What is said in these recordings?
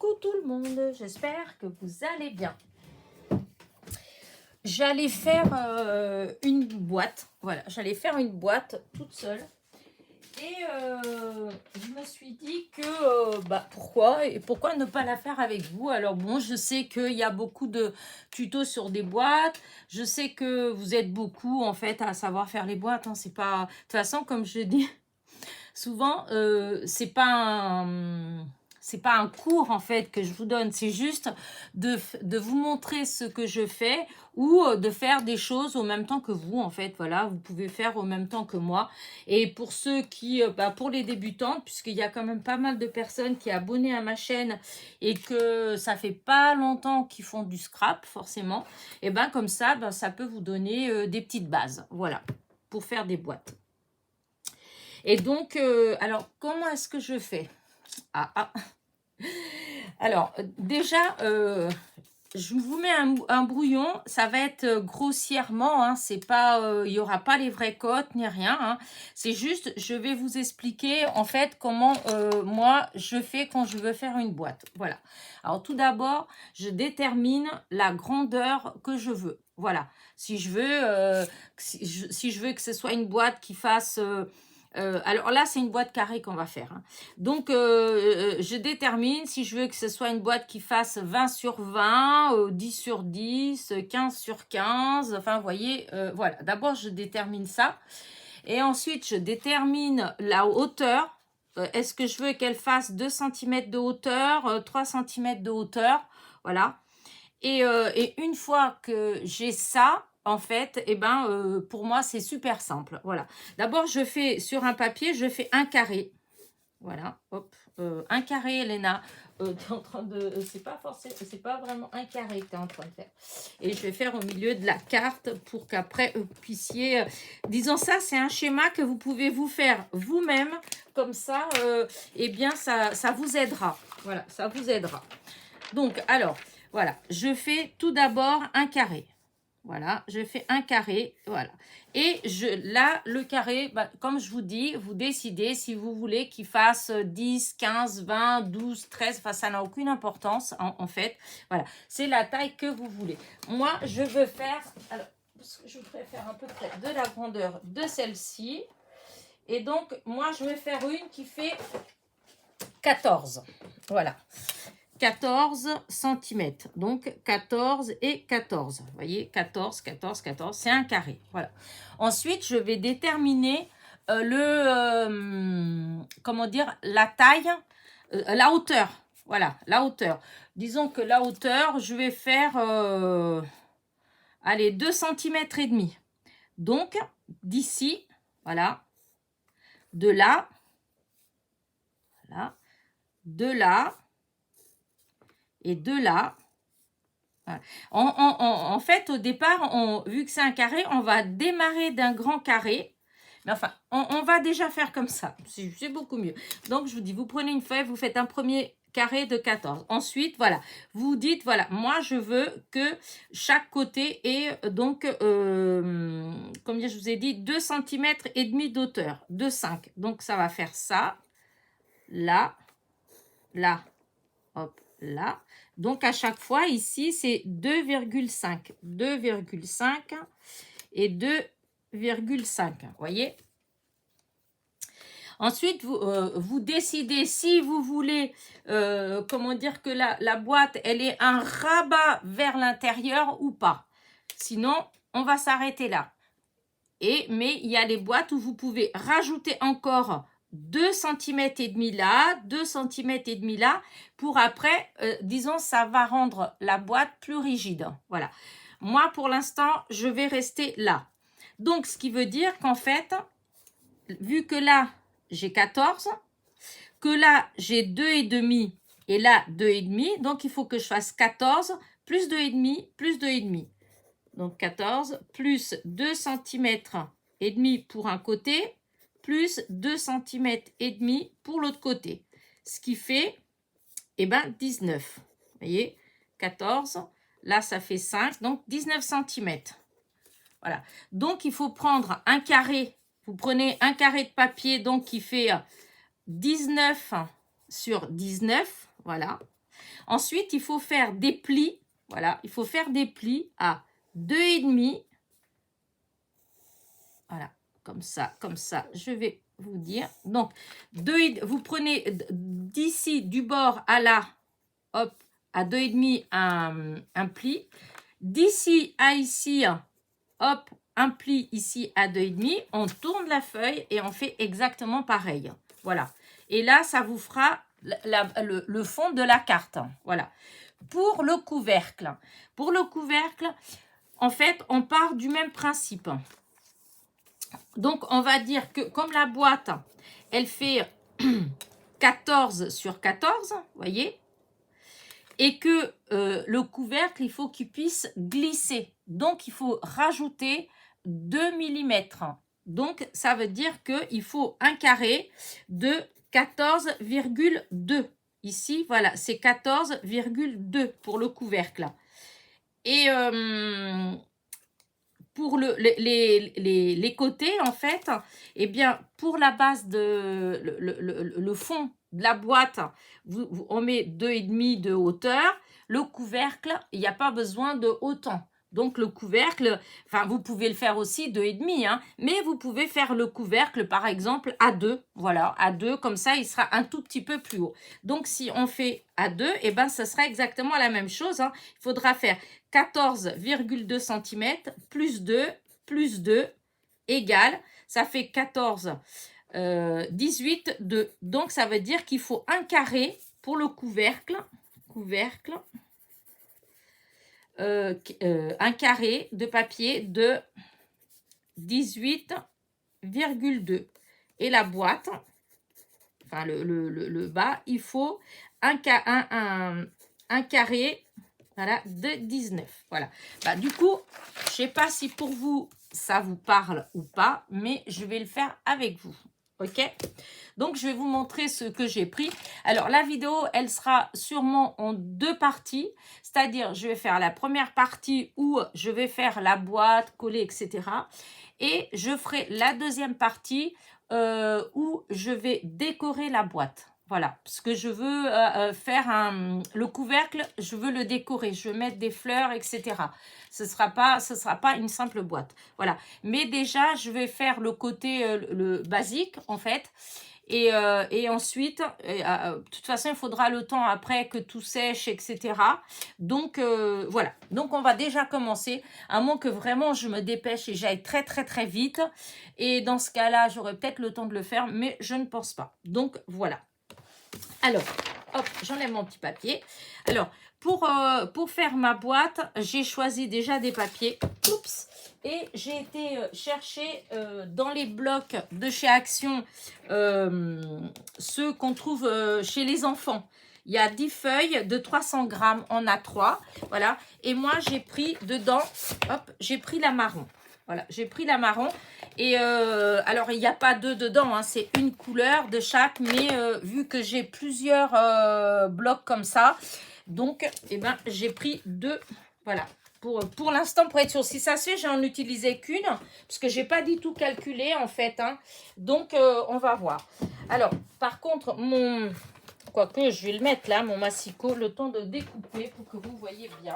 Coucou tout le monde, j'espère que vous allez bien. J'allais faire une boîte, voilà, j'allais faire une boîte toute seule. Et je me suis dit que pourquoi ne pas la faire avec vous. Alors bon, je sais qu'il y a beaucoup de tutos sur des boîtes. Je sais que vous êtes beaucoup en fait à savoir faire les boîtes. Hein. C'est pas, de toute façon, comme je dis souvent, c'est pas un cours en fait que je vous donne, c'est juste de vous montrer ce que je fais ou de faire des choses au même temps que vous en fait. Voilà, vous pouvez faire au même temps que moi. Et pour ceux qui, pour les débutantes, puisqu'il y a quand même pas mal de personnes qui sont abonnées à ma chaîne et que ça fait pas longtemps qu'ils font du scrap forcément, et ben comme ça, ça peut vous donner des petites bases. Voilà, pour faire des boîtes. Et donc, alors comment est-ce que je fais? Alors, déjà, je vous mets un brouillon. Ça va être grossièrement, hein, c'est pas, il n'y aura pas les vraies cotes ni rien. Hein. C'est juste, je vais vous expliquer en fait comment moi je fais quand je veux faire une boîte. Voilà. Alors tout d'abord, je détermine la grandeur que je veux. Voilà. Si je veux, si je veux que ce soit une boîte qui fasse alors là, c'est une boîte carrée qu'on va faire. Hein. Donc, je détermine si je veux que ce soit une boîte qui fasse 20 sur 20, 10 sur 10, 15 sur 15. Enfin, vous voyez, voilà. D'abord, je détermine ça. Et ensuite, je détermine la hauteur. Est-ce que je veux qu'elle fasse 2 cm de hauteur, 3 cm de hauteur? Voilà. Et une fois que j'ai ça, en fait, pour moi, c'est super simple. Voilà. D'abord, je fais sur un papier, je fais un carré. Voilà, hop, un carré, Elena. T'es en train de, c'est pas vraiment un carré que tu es en train de faire. Et je vais faire au milieu de la carte pour qu'après vous puissiez, disons ça, c'est un schéma que vous pouvez vous faire vous-même. Comme ça, ça vous aidera. Voilà, ça vous aidera. Donc, alors, voilà, je fais tout d'abord un carré. Voilà, je fais un carré, voilà. Et là, le carré, comme je vous dis, vous décidez si vous voulez qu'il fasse 10, 15, 20, 12, 13, enfin, ça n'a aucune importance, en fait. Voilà, c'est la taille que vous voulez. Moi, je veux faire, alors, je voudrais faire à peu près de la grandeur de celle-ci. Et donc, moi, je vais faire une qui fait 14. Voilà. 14 cm. Donc, 14 et 14. Vous voyez, 14, 14, 14. C'est un carré. Voilà. Ensuite, je vais déterminer la taille, la hauteur. Voilà, la hauteur. Disons que la hauteur, je vais faire, 2 cm et demi. Donc, d'ici, voilà, de là, voilà, de là, et de là. Voilà. En fait, au départ, vu que c'est un carré, on va démarrer d'un grand carré. Mais enfin, on va déjà faire comme ça. C'est beaucoup mieux. Donc, je vous dis, vous prenez une feuille, vous faites un premier carré de 14. Ensuite, voilà, vous dites, voilà, moi, je veux que chaque côté ait, donc, comme je vous ai dit, 2 cm et demi d'auteur, de 5. Donc, ça va faire ça, là, là, hop, là. Donc, à chaque fois, ici, c'est 2,5. 2,5 et 2,5. Vous voyez? Ensuite, vous décidez si vous voulez, que la boîte, elle ait un rabat vers l'intérieur ou pas. Sinon, on va s'arrêter là. Mais il y a les boîtes où vous pouvez rajouter encore 2 cm et demi là, 2 cm et demi là, pour après, disons, ça va rendre la boîte plus rigide. Voilà. Moi, pour l'instant, je vais rester là. Donc, ce qui veut dire qu'en fait, vu que là, j'ai 14, que là, j'ai 2,5 et là, 2,5, donc il faut que je fasse 14 plus 2,5 plus 2,5. Donc 14 plus 2 cm et demi pour un côté, plus 2 cm et demi pour l'autre côté. Ce qui fait, 19. Vous voyez, 14, là ça fait 5, donc 19 cm. Voilà. Donc il faut prendre un carré. Vous prenez un carré de papier, donc qui fait 19 sur 19. Voilà. Ensuite, il faut faire des plis. Voilà, il faut faire des plis à 2,5. Voilà, comme ça, je vais vous dire. Donc, vous prenez d'ici, du bord à là, hop, à 2,5 un pli. D'ici à ici, hop, un pli ici à 2,5. On tourne la feuille et on fait exactement pareil. Voilà. Et là, ça vous fera le fond de la carte. Voilà. Pour le couvercle, en fait, on part du même principe. Donc, on va dire que comme la boîte, elle fait 14 sur 14, vous voyez, et que le couvercle, il faut qu'il puisse glisser. Donc, il faut rajouter 2 mm. Donc, ça veut dire qu'il faut un carré de 14,2. Ici, voilà, c'est 14,2 pour le couvercle. Et pour les côtés, en fait, eh bien, pour la base de le fond de la boîte, on met 2,5 de hauteur. Le couvercle, il n'y a pas besoin de autant. Donc, le couvercle, enfin, vous pouvez le faire aussi 2,5, hein, mais vous pouvez faire le couvercle, par exemple, à 2. Voilà, à 2, comme ça, il sera un tout petit peu plus haut. Donc, si on fait à 2, eh ben, ça sera exactement la même chose, hein. Il faudra faire 14,2 cm plus 2 égale, ça fait 14, 18, 2. Donc, ça veut dire qu'il faut un carré pour le couvercle, un carré de papier de 18,2. Et la boîte, enfin le bas, il faut un carré, voilà, de 19. Voilà. Bah, du coup, je sais pas si pour vous, ça vous parle ou pas, mais je vais le faire avec vous. OK? Donc, je vais vous montrer ce que j'ai pris. Alors, la vidéo, elle sera sûrement en 2 parties. C'est-à-dire, je vais faire la première partie où je vais faire la boîte, coller, etc. Et je ferai la deuxième partie où je vais décorer la boîte. Voilà, parce que je veux faire le couvercle, je veux le décorer, je veux mettre des fleurs, etc. Ce sera pas une simple boîte. Voilà, mais déjà, je vais faire le côté le basique, en fait. Et ensuite, de toute façon, il faudra le temps après que tout sèche, etc. Donc, voilà. Donc, on va déjà commencer. À moins que vraiment je me dépêche et j'aille très, très, très vite. Et dans ce cas-là, j'aurai peut-être le temps de le faire, mais je ne pense pas. Donc, voilà. Alors, hop, j'enlève mon petit papier. Alors, pour faire ma boîte, j'ai choisi déjà des papiers. Oups. Et j'ai été chercher dans les blocs de chez Action ceux qu'on trouve chez les enfants. Il y a 10 feuilles de 300 grammes en A3. Voilà. Et moi, j'ai pris dedans, hop, j'ai pris la marron. Voilà, j'ai pris la marron. Et alors, il n'y a pas deux dedans, hein, c'est une couleur de chaque. Mais vu que j'ai plusieurs blocs comme ça, donc, eh ben, j'ai pris 2. Voilà. Pour l'instant, pour être sûr, si ça se fait, j'en utilisais qu'une, parce que je n'ai pas du tout calculé, en fait. Hein. Donc, on va voir. Alors, par contre, quoique, je vais le mettre là, mon massicot, le temps de découper pour que vous voyez bien.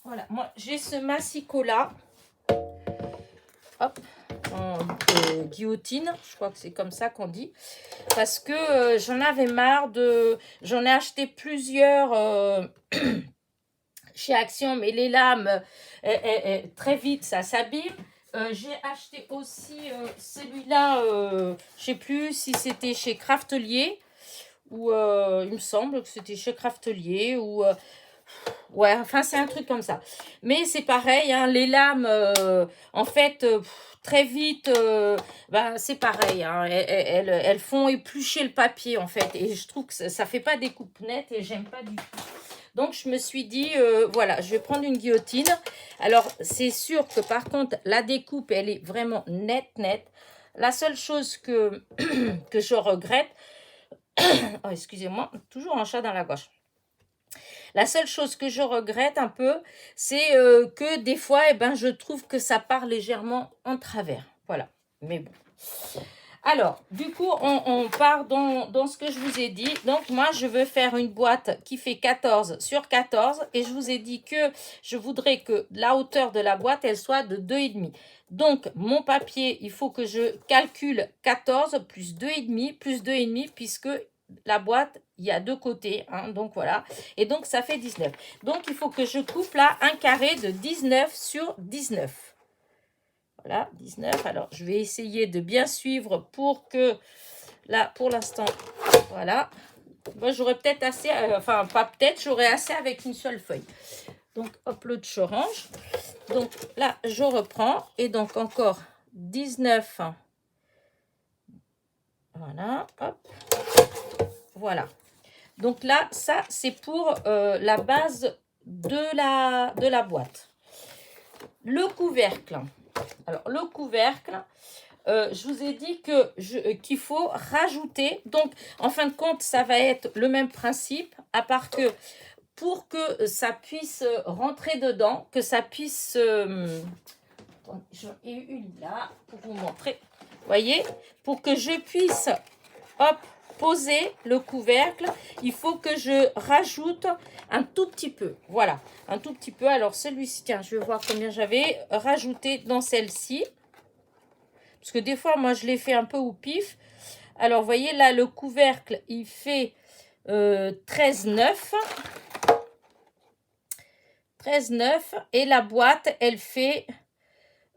Voilà, moi, j'ai ce massicot-là. Hop, en guillotine, je crois que c'est comme ça qu'on dit. Parce que j'en avais marre de... J'en ai acheté plusieurs... chez Action, mais les lames, très vite, ça s'abîme. J'ai acheté aussi celui-là, je ne sais plus si c'était chez Craftelier, ou il me semble que c'était chez Craftelier, ou... ouais, enfin, c'est un truc comme ça. Mais c'est pareil, hein, les lames, en fait, très vite, ben, c'est pareil. Hein, elles font éplucher le papier, en fait. Et je trouve que ça ne fait pas des coupes nettes et j'aime pas du tout. Donc, je me suis dit, voilà, je vais prendre une guillotine. Alors, c'est sûr que par contre, la découpe, elle est vraiment nette. La seule chose que je regrette, oh, excusez-moi, toujours un chat dans la gorge. La seule chose que je regrette un peu, c'est que des fois, eh ben, je trouve que ça part légèrement en travers. Voilà, mais bon. Alors, du coup, on part dans ce que je vous ai dit. Donc, moi, je veux faire une boîte qui fait 14 sur 14. Et je vous ai dit que je voudrais que la hauteur de la boîte, elle soit de 2,5. Donc, mon papier, il faut que je calcule 14 plus 2,5 plus 2,5 puisque la boîte, il y a deux côtés. Hein, donc, voilà. Et donc, ça fait 19. Donc, il faut que je coupe là un carré de 19 sur 19. Voilà, 19. Alors, je vais essayer de bien suivre pour que, là, pour l'instant, voilà. Moi, j'aurais peut-être assez, enfin, pas peut-être, j'aurais assez avec une seule feuille. Donc, hop, l'autre orange. Donc, là, je reprends. Et donc, encore 19. Voilà, hop. Voilà. Donc, là, ça, c'est pour la base de la boîte. Le couvercle. Alors, le couvercle, je vous ai dit qu'il faut rajouter. Donc, en fin de compte, ça va être le même principe, à part que pour que ça puisse rentrer dedans, que ça puisse... J'en ai une là pour vous montrer. Vous voyez, pour que je puisse, hop, poser le couvercle, il faut que je rajoute un tout petit peu. Voilà, un tout petit peu. Alors, celui-ci, tiens, je vais voir combien j'avais rajouté dans celle-ci. Parce que des fois, moi, je l'ai fait un peu au pif. Alors, vous voyez, là, le couvercle, il fait 13,9. 13,9. Et la boîte, elle fait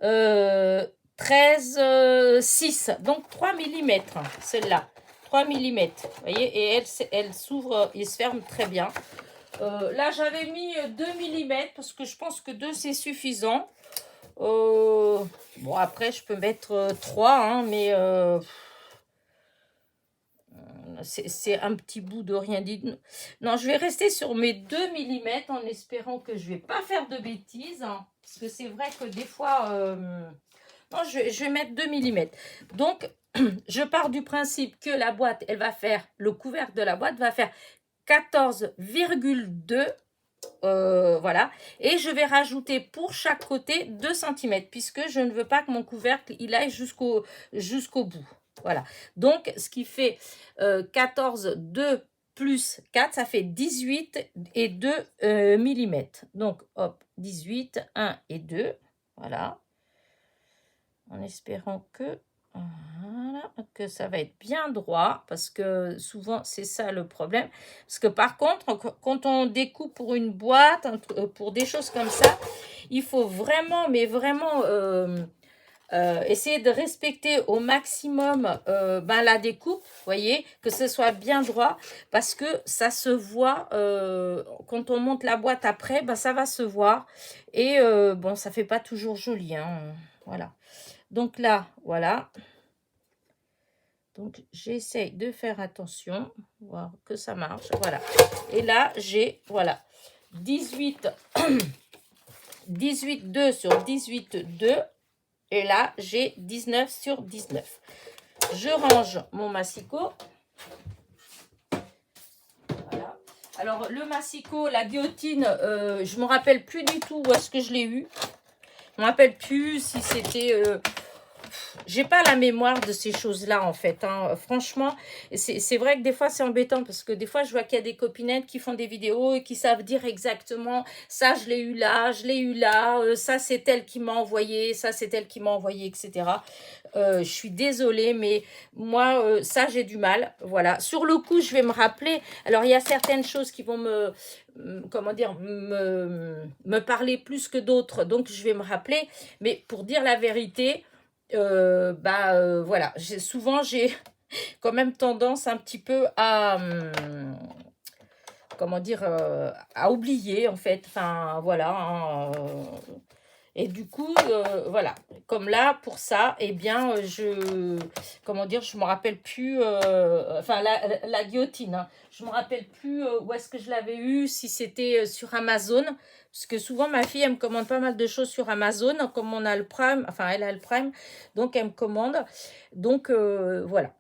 13,6. Donc, 3 mm, celle-là. 3 mm. Vous voyez, et elle s'ouvre et se ferme très bien. Là, j'avais mis 2 mm parce que je pense que 2, c'est suffisant. Bon, après, je peux mettre 3, hein, mais c'est un petit bout de rien dit. Non, je vais rester sur mes 2 mm en espérant que je ne vais pas faire de bêtises. Hein, parce que c'est vrai que des fois... non, je vais mettre 2 mm. Donc, je pars du principe que la boîte, elle va faire... Le couvercle de la boîte va faire 14,2. Voilà, et je vais rajouter pour chaque côté 2 cm puisque je ne veux pas que mon couvercle il aille jusqu'au bout. Voilà, donc ce qui fait 14, 2 plus 4, ça fait 18 et 2 mm. Donc hop, 18, 1 et 2, voilà, en espérant que... Voilà, que ça va être bien droit, parce que souvent c'est ça le problème. Parce que par contre, quand on découpe pour une boîte, pour des choses comme ça, il faut vraiment, mais vraiment essayer de respecter au maximum la découpe, vous voyez, que ce soit bien droit, parce que ça se voit, quand on monte la boîte après, ça va se voir, et bon, ça fait pas toujours joli, hein, voilà. Donc là, voilà. Donc, j'essaye de faire attention, voir que ça marche. Voilà. Et là, j'ai, voilà, 18, 2 sur 18, 2. Et là, j'ai 19 sur 19. Je range mon massicot. Voilà. Alors, le massicot, la guillotine, je ne me rappelle plus du tout où est-ce que je l'ai eu. Je ne me rappelle plus si c'était... j'ai pas la mémoire de ces choses-là, en fait. Hein. Franchement, c'est vrai que des fois, c'est embêtant parce que des fois, je vois qu'il y a des copinettes qui font des vidéos et qui savent dire exactement ça, je l'ai eu là, ça, c'est elle qui m'a envoyé, ça, c'est elle qui m'a envoyé, etc. Je suis désolée, mais moi, ça, j'ai du mal. Voilà. Sur le coup, je vais me rappeler. Alors, il y a certaines choses qui vont comment dire, me parler plus que d'autres. Donc, je vais me rappeler. Mais pour dire la vérité... voilà, souvent j'ai quand même tendance un petit peu à comment dire, à oublier en fait, enfin voilà, hein, et du coup voilà, comme là pour ça, eh bien comment dire, je me rappelle plus, enfin la guillotine, hein, je me rappelle plus où est-ce que je l'avais eu, si c'était sur Amazon. Parce que souvent, ma fille, elle me commande pas mal de choses sur Amazon. Comme on a le Prime, enfin, elle a le Prime, donc elle me commande. Donc, voilà.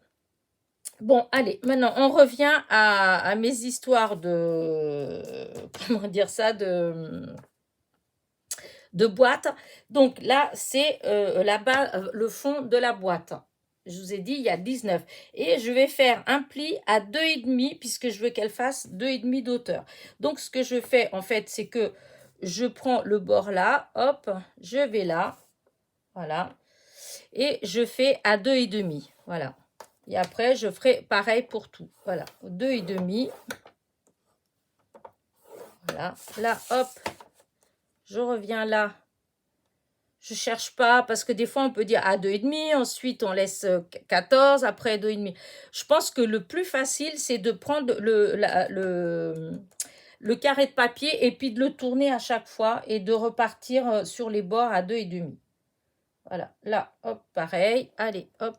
Bon, allez, maintenant, on revient à mes histoires de... Comment dire ça, de boîte. Donc, là, c'est le fond de la boîte. Je vous ai dit, il y a 19. Et je vais faire un pli à 2,5 puisque je veux qu'elle fasse 2,5 d'auteur. Donc, ce que je fais, en fait, c'est que je prends le bord là, hop, je vais là, voilà, et je fais à 2,5, voilà. Et après, je ferai pareil pour tout, voilà, 2,5, voilà. Là, hop, je reviens là. Je cherche pas, parce que des fois, on peut dire à 2,5, ensuite on laisse 14, après 2,5. Je pense que le plus facile, c'est de prendre le carré de papier et puis de le tourner à chaque fois et de repartir sur les bords à 2,5. Voilà, là, hop, pareil. Allez, hop,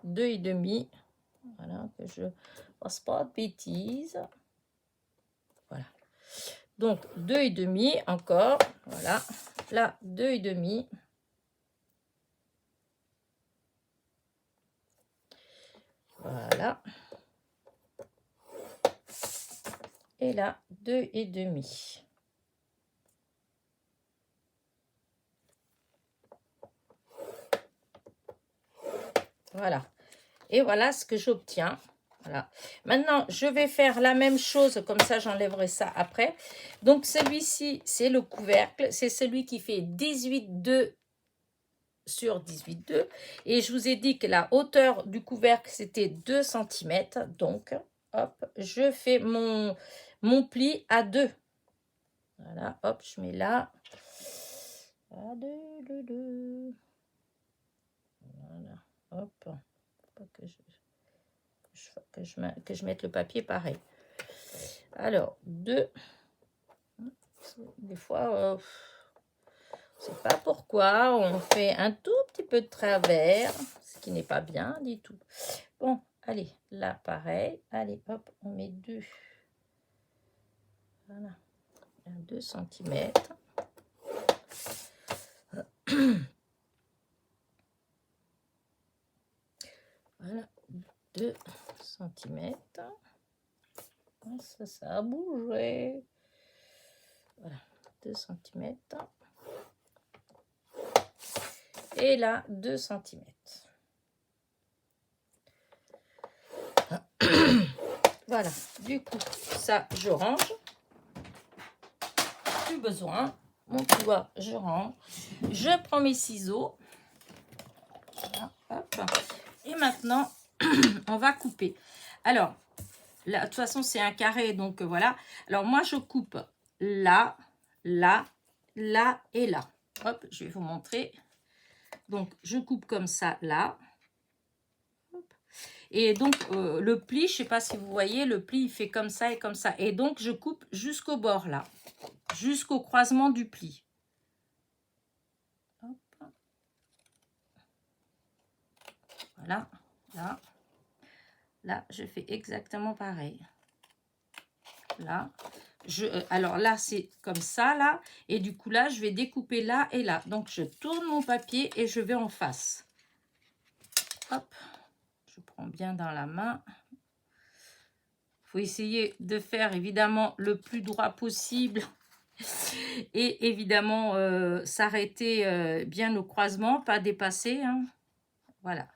2,5. Voilà, que je ne fasse pas de bêtises. Voilà. Donc, 2,5 encore. Voilà. Là, 2,5. Voilà. Et là, 2,5. Voilà. Et voilà ce que j'obtiens. Voilà. Maintenant, je vais faire la même chose. Comme ça, j'enlèverai ça après. Donc, celui-ci, c'est le couvercle. C'est celui qui fait 18,2 sur 18,2. Et je vous ai dit que la hauteur du couvercle, c'était 2 cm. Donc, hop, je fais mon pli à 2. Voilà, hop, je mets là. À 2. Voilà, hop. Faut pas que je mette le papier pareil. Alors, 2. Des fois, je ne sais pas pourquoi, on fait un tout petit peu de travers, ce qui n'est pas bien du tout. Bon, allez, là, pareil. Allez, hop, on met 2. Voilà, 2 cm. Voilà, 2 cm. Ça a bougé. Voilà, 2 cm. Et là, 2 cm. Voilà, du coup, ça, je range. Plus besoin. Mon doigt, je range. Je prends mes ciseaux. Voilà, hop. Et maintenant, on va couper. Alors, là, de toute façon, c'est un carré, donc voilà. Alors, moi, je coupe là, là, là et là. Hop, je vais vous montrer. Donc, je coupe comme ça, là. Hop. Et donc, le pli, je ne sais pas si vous voyez, le pli, il fait comme ça et comme ça. Et donc, je coupe jusqu'au bord, là. Jusqu'au croisement du pli. Hop. Voilà, là. Là, je fais exactement pareil. Là. Alors là, c'est comme ça, là. Et du coup, là, je vais découper là et là. Donc, je tourne mon papier et je vais en face. Hop. Je prends bien dans la main. Il faut essayer de faire, évidemment, le plus droit possible. Et évidemment, s'arrêter bien au croisement, pas dépasser. Hein. Voilà.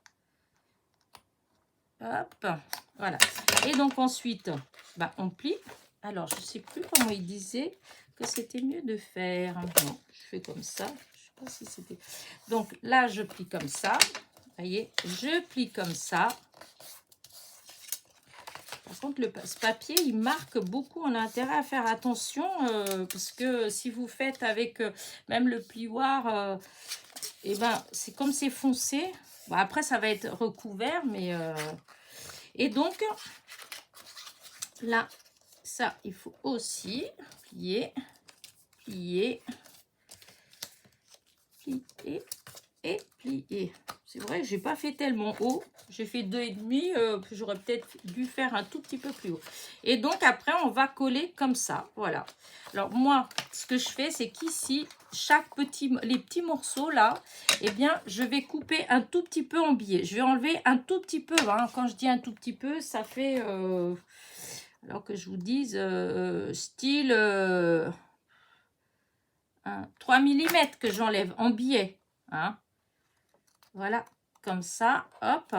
Hop. Voilà. Et donc, ensuite, bah, on plie. Alors, je ne sais plus comment il disait que c'était mieux de faire. Non, je fais comme ça. Je ne sais pas si c'était... Donc, là, je plie comme ça. Vous voyez, je plie comme ça. Par contre, ce papier, il marque beaucoup. On a intérêt à faire attention parce que si vous faites avec même le plioir, et ben, c'est comme c'est foncé. Bon, après, ça va être recouvert, mais... Et donc, là, ça, il faut aussi plier, plier, plier et plier. C'est vrai que j'ai pas fait tellement haut. J'ai fait 2,5. J'aurais peut-être dû faire un tout petit peu plus haut. Et donc, après, on va coller comme ça. Voilà. Alors, moi, ce que je fais, c'est qu'ici, les petits morceaux, là, eh bien, je vais couper un tout petit peu en biais. Je vais enlever un tout petit peu. Hein. Quand je dis un tout petit peu, ça fait... alors que je vous dise, style 3 mm que j'enlève en biais. Hein. Voilà. comme ça, hop.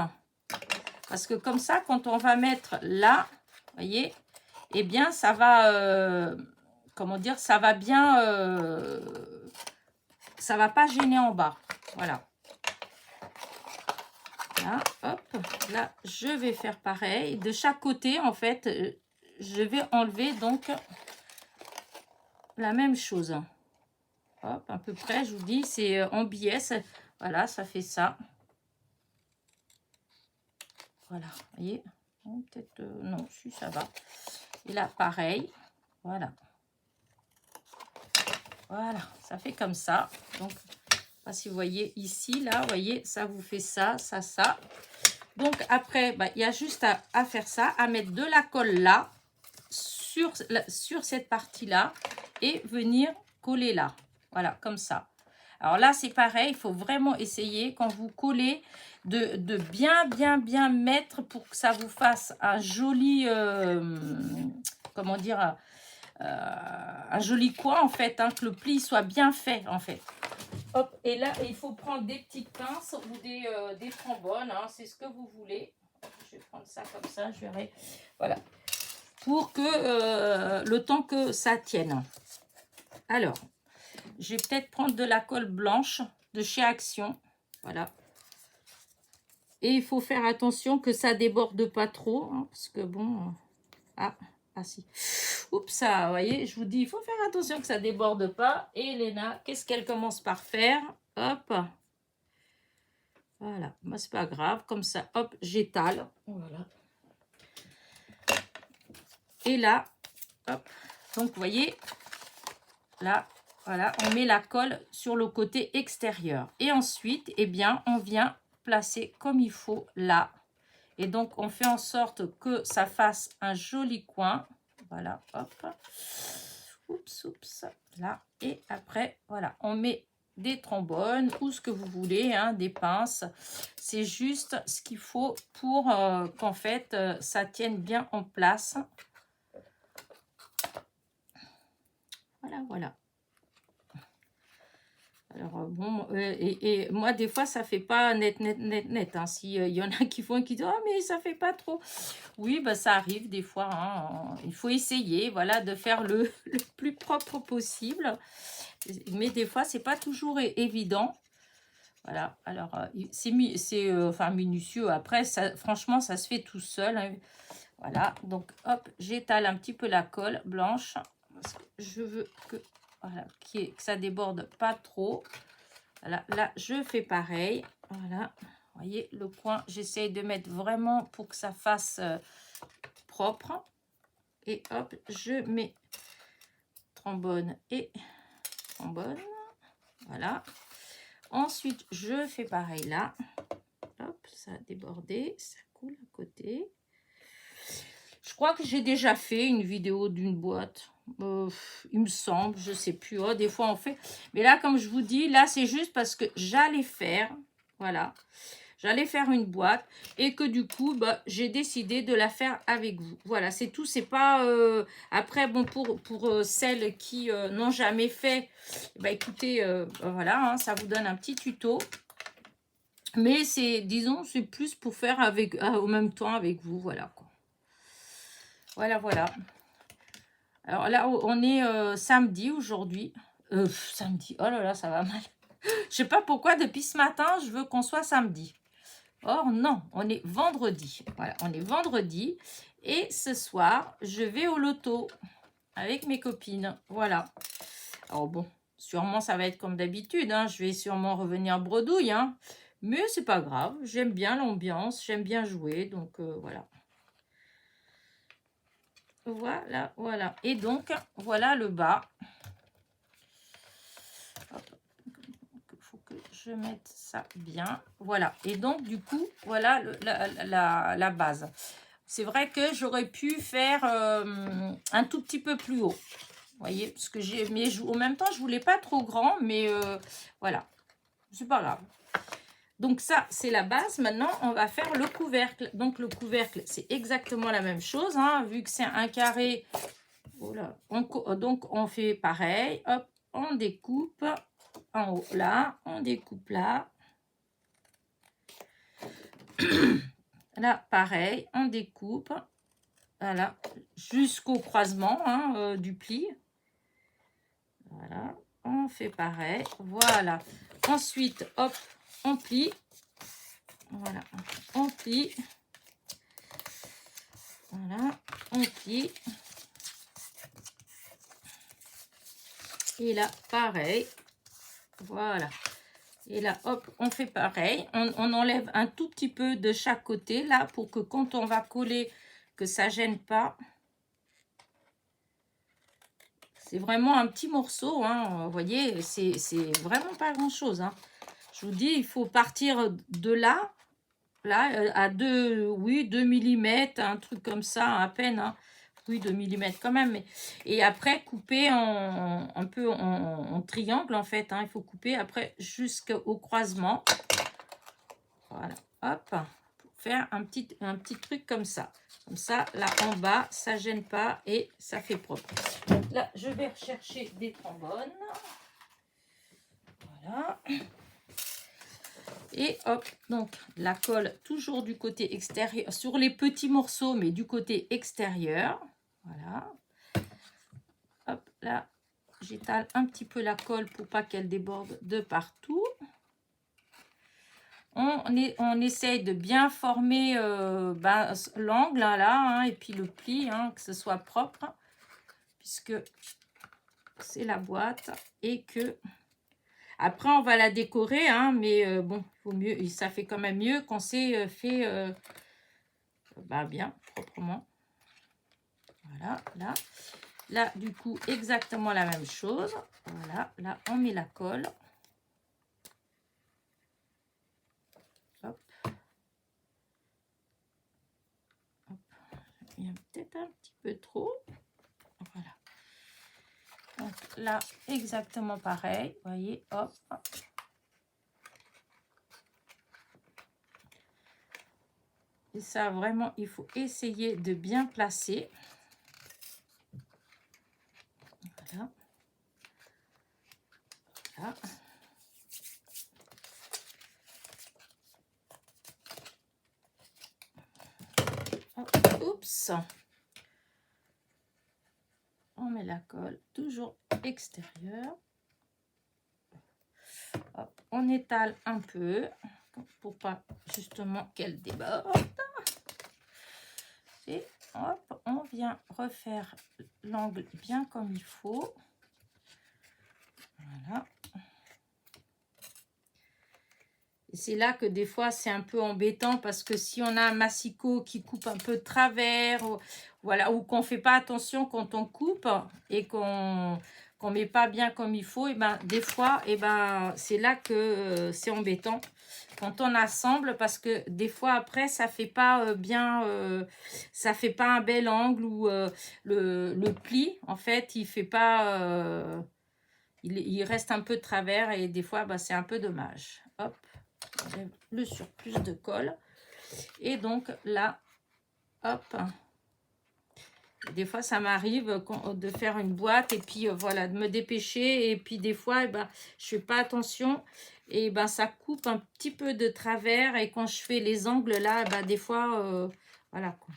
Parce que comme ça, quand on va mettre là, voyez, eh bien, ça va, comment dire, ça va bien, ça va pas gêner en bas. Voilà. Là, hop, là, je vais faire pareil. De chaque côté, en fait, je vais enlever donc la même chose. Hop, à peu près, je vous dis, c'est en biais. Voilà, ça fait ça. Voilà, vous voyez. Peut-être, non, si, ça va. Et là, pareil. Voilà. Voilà, ça fait comme ça. Donc, je sais pas si vous voyez ici, là, vous voyez, ça vous fait ça, ça, ça. Donc, après, bah, il y a juste à faire ça, à mettre de la colle là, sur cette partie-là, et venir coller là. Voilà, comme ça. Alors là, c'est pareil, il faut vraiment essayer, quand vous collez, de bien mettre pour que ça vous fasse un joli, comment dire, un joli coin, en fait, hein, que le pli soit bien fait, en fait. Hop, et là, il faut prendre des petites pinces ou des trombones, hein, c'est ce que vous voulez. Je vais prendre ça comme ça, je verrai. Voilà. Pour que le temps que ça tienne. Alors, je vais peut-être prendre de la colle blanche de chez Action. Voilà. Et il faut faire attention que ça déborde pas trop, hein, parce que bon... Ah si. Oups, ça, vous voyez, je vous dis, il faut faire attention que ça déborde pas. Et Elena, qu'est-ce qu'elle commence par faire? Hop. Voilà, moi c'est pas grave, comme ça, hop, j'étale. Voilà. Et là, hop, donc vous voyez, là, voilà, on met la colle sur le côté extérieur. Et ensuite, eh bien, on vient placer comme il faut là. Et donc, on fait en sorte que ça fasse un joli coin. Voilà, hop. Oups, oups, là. Et après, voilà, on met des trombones ou ce que vous voulez, hein, des pinces. C'est juste ce qu'il faut pour qu'en fait, ça tienne bien en place. Voilà, voilà. Alors, bon, et moi, des fois, ça fait pas net. Hein. S'il y en a qui font et qui disent, oh, mais ça fait pas trop. Oui, bah, ça arrive des fois. Hein. Il faut essayer, voilà, de faire le plus propre possible. Mais des fois, c'est pas toujours évident. Voilà, alors, c'est enfin, minutieux. Après, ça, franchement, ça se fait tout seul. Hein. Voilà, donc, hop, j'étale un petit peu la colle blanche. Parce que je veux que... Voilà, que ça déborde pas trop. Voilà, là, je fais pareil. Voilà, vous voyez, le coin, j'essaye de mettre vraiment pour que ça fasse propre. Et hop, je mets trombone et trombone. Voilà. Ensuite, je fais pareil là. Hop, ça a débordé. Ça coule à côté. Je crois que j'ai déjà fait une vidéo d'une boîte. Il me semble, je sais plus. Oh, des fois on fait. Mais là, comme je vous dis, là c'est juste parce que j'allais faire, voilà, j'allais faire une boîte et que du coup, bah, j'ai décidé de la faire avec vous. Voilà, c'est tout. C'est pas après bon pour celles qui n'ont jamais fait. Bah écoutez, voilà, hein, ça vous donne un petit tuto. Mais c'est, disons, c'est plus pour faire avec au même temps avec vous, voilà quoi. Voilà, voilà. Alors là, on est samedi aujourd'hui. Samedi, oh là là, ça va mal. Je sais pas pourquoi, depuis ce matin, je veux qu'on soit samedi. Or, non, on est vendredi. Voilà, on est vendredi. Et ce soir, je vais au loto avec mes copines. Voilà. Alors bon, sûrement, ça va être comme d'habitude. Hein. Je vais sûrement revenir bredouille. Hein. Mais c'est pas grave. J'aime bien l'ambiance. J'aime bien jouer. Donc, voilà. Voilà, voilà. Et donc, voilà le bas. Il faut que je mette ça bien. Voilà. Et donc, du coup, voilà la base. C'est vrai que j'aurais pu faire un tout petit peu plus haut. Vous voyez, parce que j'ai... Mais en même temps, je voulais pas trop grand, mais voilà. C'est pas grave. Donc ça, c'est la base. Maintenant, on va faire le couvercle. Donc le couvercle, c'est exactement la même chose. Hein, vu que c'est un carré, voilà, donc on fait pareil. Hop, on découpe en haut là, on découpe là. Là, pareil, on découpe. Voilà, jusqu'au croisement hein, du pli. Voilà, on fait pareil. Voilà. Ensuite, hop, on plie. Voilà, on plie. Voilà, on plie. Et là, pareil. Voilà. Et là, hop, on fait pareil. On enlève un tout petit peu de chaque côté, là, pour que quand on va coller, que ça gêne pas. C'est vraiment un petit morceau, hein. Vous voyez, c'est vraiment pas grand-chose. Hein. Je vous dis, il faut partir de là, à 2 mm, un truc comme ça, à peine. Hein. Oui, 2 mm quand même. Et après, couper un peu en triangle, en fait. Hein. Il faut couper après jusqu'au croisement. Voilà, hop, pour faire un petit truc comme ça. Comme ça, là en bas, ça gêne pas et ça fait propre. Donc là, je vais rechercher des trombones. Voilà. Et hop, donc la colle toujours du côté extérieur, sur les petits morceaux, mais du côté extérieur. Voilà. Hop, là, j'étale un petit peu la colle pour pas qu'elle déborde de partout. On essaye de bien former l'angle là, hein, et puis le pli, hein, que ce soit propre, puisque c'est la boîte et que après on va la décorer, hein, mais bon, vaut mieux, ça fait quand même mieux quand c'est fait bien proprement. Voilà, là du coup exactement la même chose. Voilà, là on met la colle. Hop. Hop. Il y a peut-être un petit peu trop. Voilà. Donc là, exactement pareil. Vous voyez, hop. Et ça, vraiment, il faut essayer de bien placer. Voilà. Voilà. Hop. Oups. On met la colle toujours extérieure. Hop. On étale un peu pour pas justement qu'elle déborde. Et hop, on vient refaire l'angle bien comme il faut. Voilà. C'est là que des fois c'est un peu embêtant parce que si on a un massicot qui coupe un peu de travers, voilà, ou qu'on fait pas attention quand on coupe et qu'on met pas bien comme il faut, et ben des fois c'est là que c'est embêtant quand on assemble, parce que des fois après ça fait pas ça fait pas un bel angle, ou le pli en fait il fait pas il reste un peu de travers, et des fois c'est un peu dommage. Hop, le surplus de colle. Et donc là, hop, des fois ça m'arrive de faire une boîte et puis voilà, de me dépêcher, et puis des fois je fais pas attention, et ça coupe un petit peu de travers, et quand je fais les angles là, des fois voilà quoi.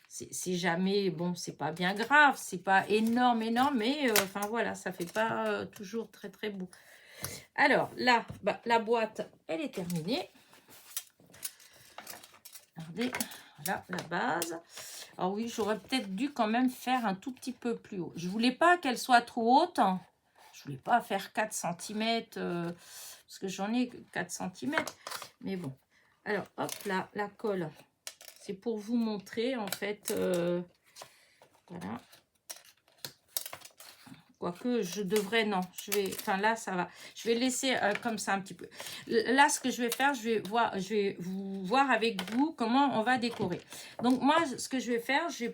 C'est jamais, bon, c'est pas bien grave, c'est pas énorme, mais enfin voilà, ça fait pas toujours très très beau. Alors là, la boîte, elle est terminée. Regardez, voilà la base. Alors oui, j'aurais peut-être dû quand même faire un tout petit peu plus haut. Je voulais pas qu'elle soit trop haute. Je voulais pas faire 4 cm, parce que j'en ai 4 cm. Mais bon. Alors, hop, là, la colle. C'est pour vous montrer, en fait. Voilà. Quoique je devrais, non, enfin là ça va, je vais laisser comme ça un petit peu. Là ce que je vais faire, je vais vous voir avec vous comment on va décorer. Donc moi ce que je vais faire, je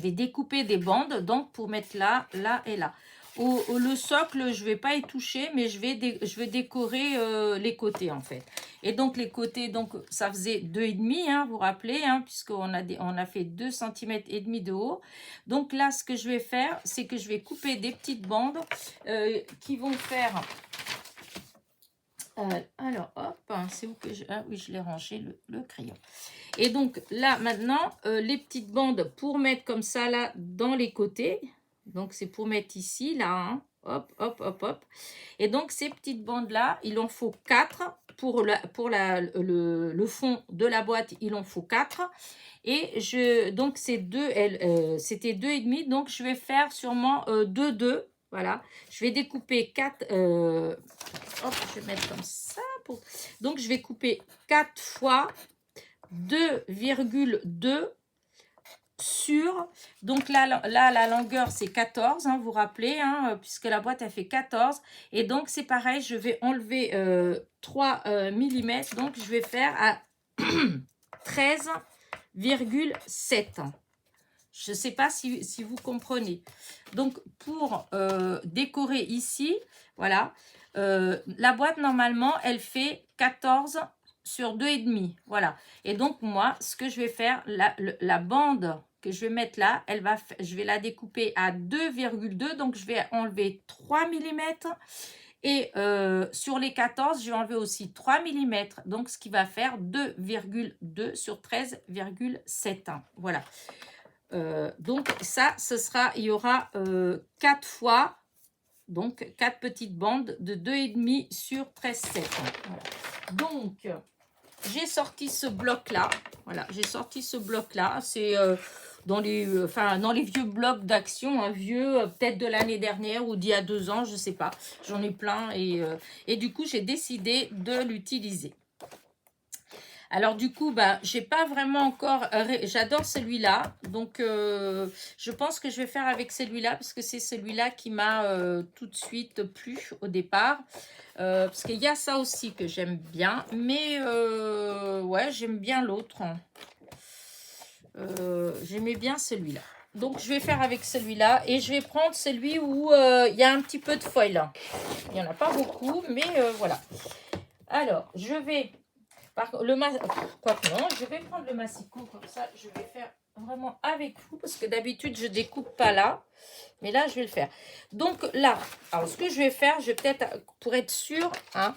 vais découper des bandes, donc pour mettre là, là et là. Le socle, je vais pas y toucher, mais je vais décorer les côtés en fait. Et donc les côtés, donc ça faisait 2,5, hein, vous vous rappelez, hein, puisqu'on a fait 2,5 cm de haut. Donc là, ce que je vais faire, c'est que je vais couper des petites bandes qui vont faire Alors, hop, hein, c'est où que je... Ah oui, je l'ai rangé, le crayon. Et donc, là, maintenant, les petites bandes pour mettre comme ça, là, dans les côtés. Donc, c'est pour mettre ici, là, hein. Hop, hop, hop, hop. Et donc, ces petites bandes-là, il en faut 4. Pour le fond de la boîte, il en faut 4. Et donc, c'était 2,5. Donc, je vais faire sûrement 2. Voilà. Je vais découper 4. Hop, je vais mettre comme ça. Donc, je vais couper 4 fois 2,2 sur, donc là la longueur c'est 14, hein, vous vous rappelez, hein, puisque la boîte elle fait 14, et donc c'est pareil, je vais enlever 3 mm, donc je vais faire à 13,7. Je ne sais pas si vous comprenez. Donc pour décorer ici, voilà, la boîte normalement elle fait 14 sur 2,5, voilà. Et donc moi ce que je vais faire, la bande que je vais mettre là, je vais la découper à 2,2, donc je vais enlever 3 mm. Et sur les 14, je vais enlever aussi 3 mm. Donc, ce qui va faire 2,2 sur 13,7. Voilà. Donc, ça, ce sera, il y aura 4 fois, donc 4 petites bandes de 2,5 sur 13,7. Voilà. Donc, j'ai sorti ce bloc-là. Voilà, j'ai sorti ce bloc-là. C'est dans les vieux blocs d'action, un vieux, peut-être de l'année dernière ou d'il y a 2 ans, je ne sais pas. J'en ai plein et du coup, j'ai décidé de l'utiliser. Alors du coup, j'ai pas vraiment encore... j'adore celui-là. Donc, je pense que je vais faire avec celui-là parce que c'est celui-là qui m'a tout de suite plu au départ. Parce qu'il y a ça aussi que j'aime bien. Mais, ouais, j'aime bien l'autre. J'aimais bien celui-là. Donc, je vais faire avec celui-là. Et je vais prendre celui où il y a un petit peu de foil. Il n'y en a pas beaucoup, mais voilà. Alors, je vais... je vais prendre le massicot comme ça, je vais faire vraiment avec vous parce que d'habitude je découpe pas là, mais là je vais le faire. Donc là, alors ce que je vais faire, je vais peut-être pour être sûre, hein,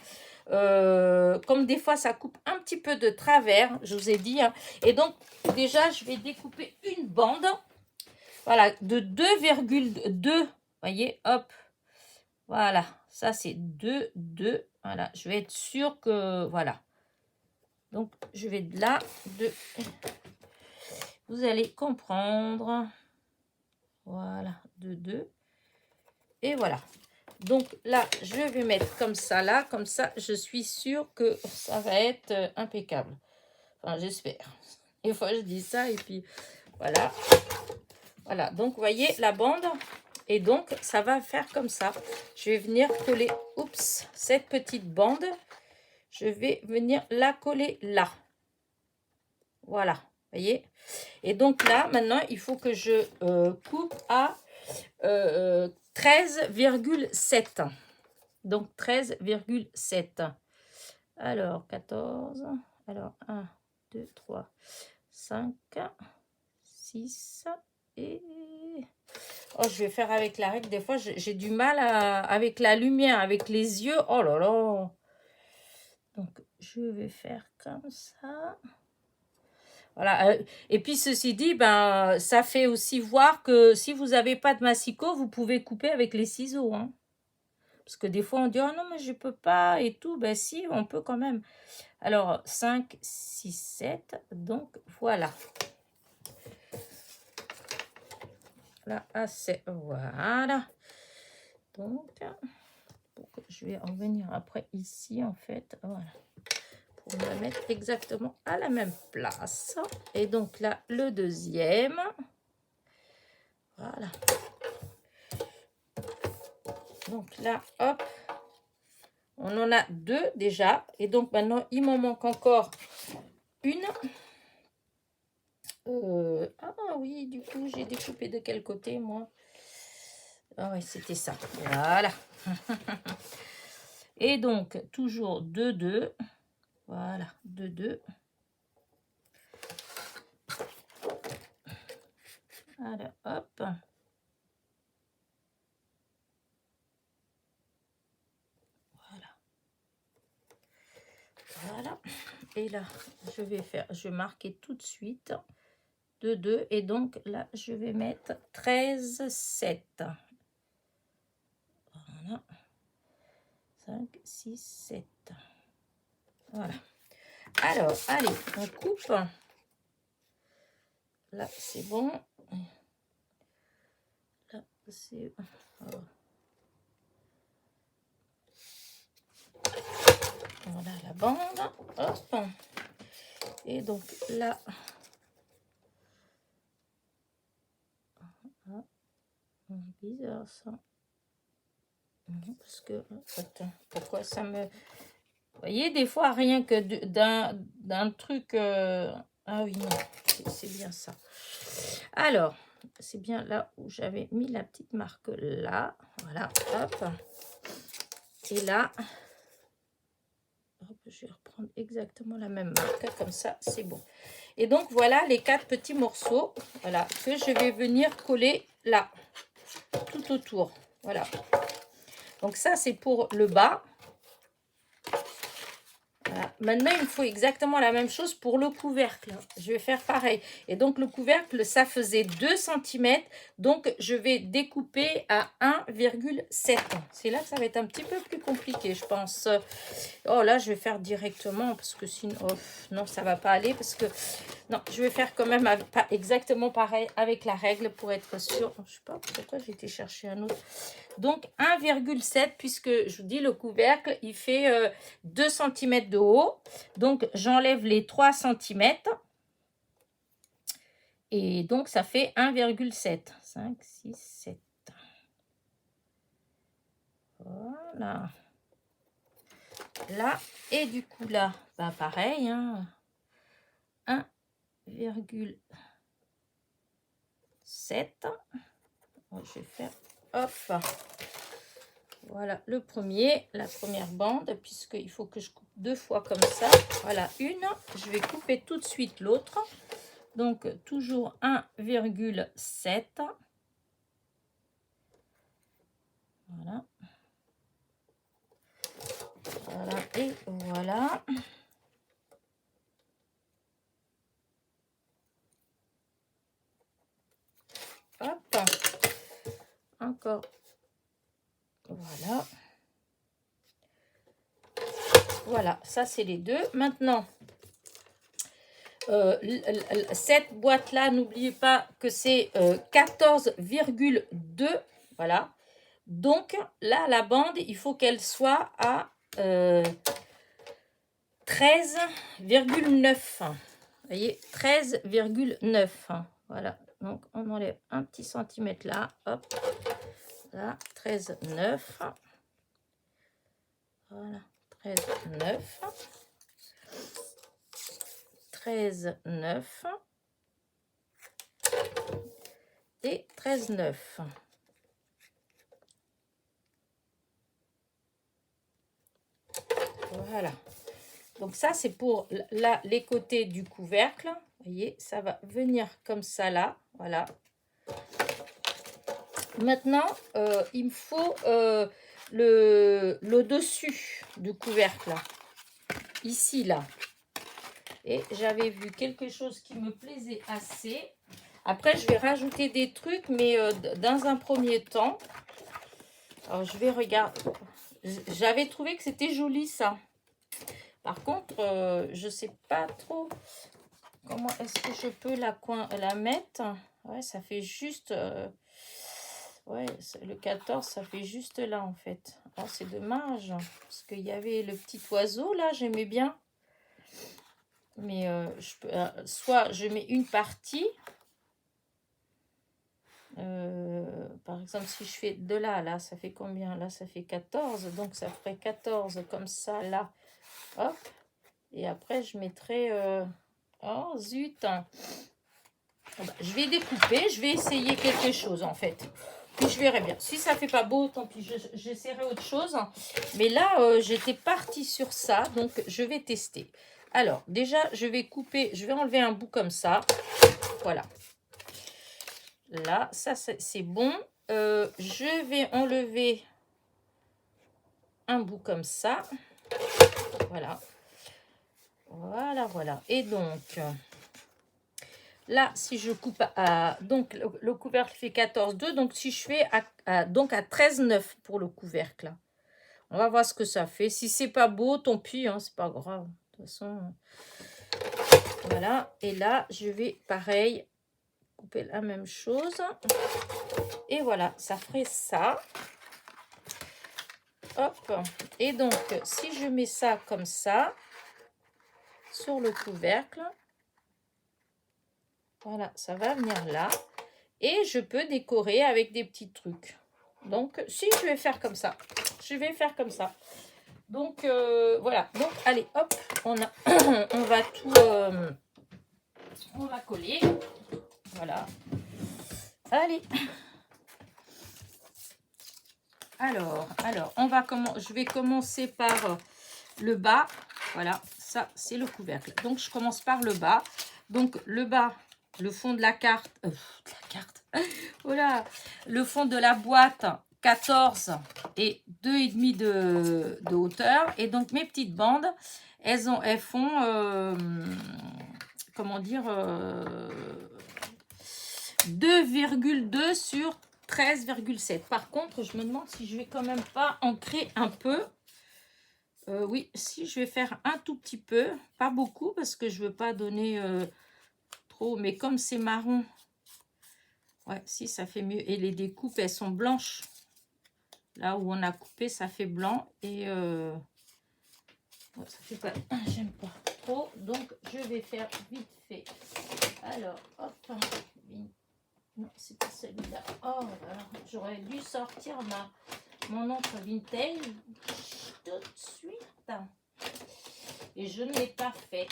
comme des fois ça coupe un petit peu de travers, je vous ai dit, hein, et donc déjà je vais découper une bande, voilà, de 2,2, voyez, hop, voilà, ça c'est 2, voilà, je vais être sûre que, voilà. Donc, je vais de là, vous allez comprendre. Voilà, 2. Et voilà. Donc là, je vais mettre comme ça, là. Comme ça, je suis sûre que ça va être impeccable. Enfin, j'espère. Des fois, je dis ça et puis, voilà. Voilà, donc, vous voyez la bande. Et donc, ça va faire comme ça. Je vais venir coller, oups, cette petite bande. Je vais venir la coller là. Voilà, voyez. Et donc là, maintenant, il faut que je coupe à 13,7. Donc 13,7. Alors, 14. Alors, 1, 2, 3, 5, 6 et... Oh, je vais faire avec la règle. Des fois, j'ai du mal avec la lumière, avec les yeux. Oh là là. Donc, je vais faire comme ça. Voilà. Et puis, ceci dit, ça fait aussi voir que si vous n'avez pas de massicot, vous pouvez couper avec les ciseaux. Hein. Parce que des fois, on dit, oh non, mais je ne peux pas et tout. Ben si, on peut quand même. Alors, 5, 6, 7. Donc, voilà. Là, assez. Voilà. Donc, je vais en venir après ici, en fait. Voilà. Pour me la mettre exactement à la même place. Et donc là, le deuxième. Voilà. Donc là, hop. On en a 2 déjà. Et donc maintenant, il m'en manque encore une. Ah oui, du coup, j'ai découpé de quel côté, moi? Ah oui, c'était ça. Voilà. Et donc, toujours 2. Voilà, 2. Alors, hop. Voilà. Et là, je vais marquer tout de suite de 2. Et donc là, je vais mettre 13, 7. Voilà. 5, 6, 7. Voilà. Alors, allez, on coupe. Là, c'est bon. Là, c'est... Voilà la bande. Hop. Et donc là... Bizarre ça. Parce que... Attends, pourquoi ça me... Vous voyez, des fois, rien que d'un truc... Ah oui, non, c'est bien ça. Alors, c'est bien là où j'avais mis la petite marque là. Voilà, hop. Et là, hop, je vais reprendre exactement la même marque. Comme ça, c'est bon. Et donc, voilà les 4 petits morceaux, voilà, que je vais venir coller là, tout autour. Voilà. Donc, ça, c'est pour le bas. Voilà. Maintenant, il me faut exactement la même chose pour le couvercle. Je vais faire pareil. Et donc, le couvercle, ça faisait 2 cm. Donc, je vais découper à 1,7. C'est là que ça va être un petit peu plus compliqué, je pense. Oh, là, je vais faire directement parce que sinon... Oh, non, ça ne va pas aller parce que... Non, je vais faire quand même pas exactement pareil avec la règle pour être sûr. Je ne sais pas pourquoi j'ai été chercher un autre. Donc 1,7 puisque je vous dis le couvercle il fait 2 cm de haut. Donc j'enlève les 3 cm. Et donc ça fait 1,7. 5, 6, 7. Voilà. Là, et du coup là, bah pareil. Hein, 1,7. Je vais faire, hop. Voilà le premier, la première bande, puisqu'il faut que je coupe 2 fois comme ça. Voilà, une. Je vais couper tout de suite l'autre. Donc, toujours 1,7. Voilà. Voilà, et voilà. Hop. Encore. Voilà. Voilà, ça c'est les deux. Maintenant, cette boîte-là, n'oubliez pas que c'est 14,2. Voilà. Donc, là, la bande, il faut qu'elle soit à 13,9. Vous voyez, 13,9. Voilà. Donc, on enlève un petit centimètre là. Hop. Là, 13,9. Voilà. 13,9. 13,9. Et 13,9. Voilà. Donc ça, c'est pour là, les côtés du couvercle. Vous voyez, ça va venir comme ça là. Voilà. Maintenant, il me faut le dessus du couvercle. Là. Ici, là. Et j'avais vu quelque chose qui me plaisait assez. Après, je vais rajouter des trucs, mais dans un premier temps. Alors, je vais regarder. J'avais trouvé que c'était joli, ça. Par contre, je ne sais pas trop comment est-ce que je peux la mettre. Ouais, ça fait juste... ouais, le 14, ça fait juste là, en fait. Oh, c'est dommage. Parce qu'il y avait le petit oiseau, là, j'aimais bien. Mais je peux, soit je mets une partie. Par exemple, si je fais de là, ça fait combien? Là, ça fait 14. Donc, ça ferait 14 comme ça, là. Hop. Et après, je mettrai... oh, zut. Bon, bah, je vais découper. Je vais essayer quelque chose, en fait. Puis, je verrai bien. Si ça fait pas beau, tant pis, j'essaierai autre chose. Mais là, j'étais partie sur ça. Donc, je vais tester. Alors, déjà, je vais couper. Je vais enlever un bout comme ça. Voilà. Là, ça, c'est bon. Je vais enlever un bout comme ça. Voilà. Voilà, voilà. Et donc, là, si je coupe donc le couvercle fait 14,2. Donc, si je fais donc à 13,9 pour le couvercle. On va voir ce que ça fait. Si c'est pas beau, tant pis, hein, c'est pas grave. De toute façon, voilà. Et là, je vais, pareil, couper la même chose. Et voilà, ça ferait ça. Hop. Et donc, si je mets ça comme ça, sur le couvercle, voilà, ça va venir là. Et je peux décorer avec des petits trucs. Donc, si je vais faire comme ça, je vais faire comme ça. Donc, voilà. Donc, allez, hop, on va tout, on va coller. Voilà. Allez. Alors, je vais commencer par le bas. Voilà, ça, c'est le couvercle. Donc, je commence par le bas. Donc, le bas, le fond de la carte, voilà, le fond de la boîte, 14 et 2,5 de hauteur. Et donc, mes petites bandes, elles font, comment dire, 2,2 sur 13,7. Par contre, je me demande si je vais quand même pas ancrer un peu. Oui, si je vais faire un tout petit peu, pas beaucoup parce que je veux pas donner trop, mais comme c'est marron, ouais, si ça fait mieux. Et les découpes, elles sont blanches. Là où on a coupé, ça fait blanc et ouais, ça fait pas. J'aime pas trop, donc je vais faire vite fait. Alors, hop, non, c'est pas celui-là. Oh, j'aurais dû sortir mon encre vintage tout de suite. Et je ne l'ai pas fait.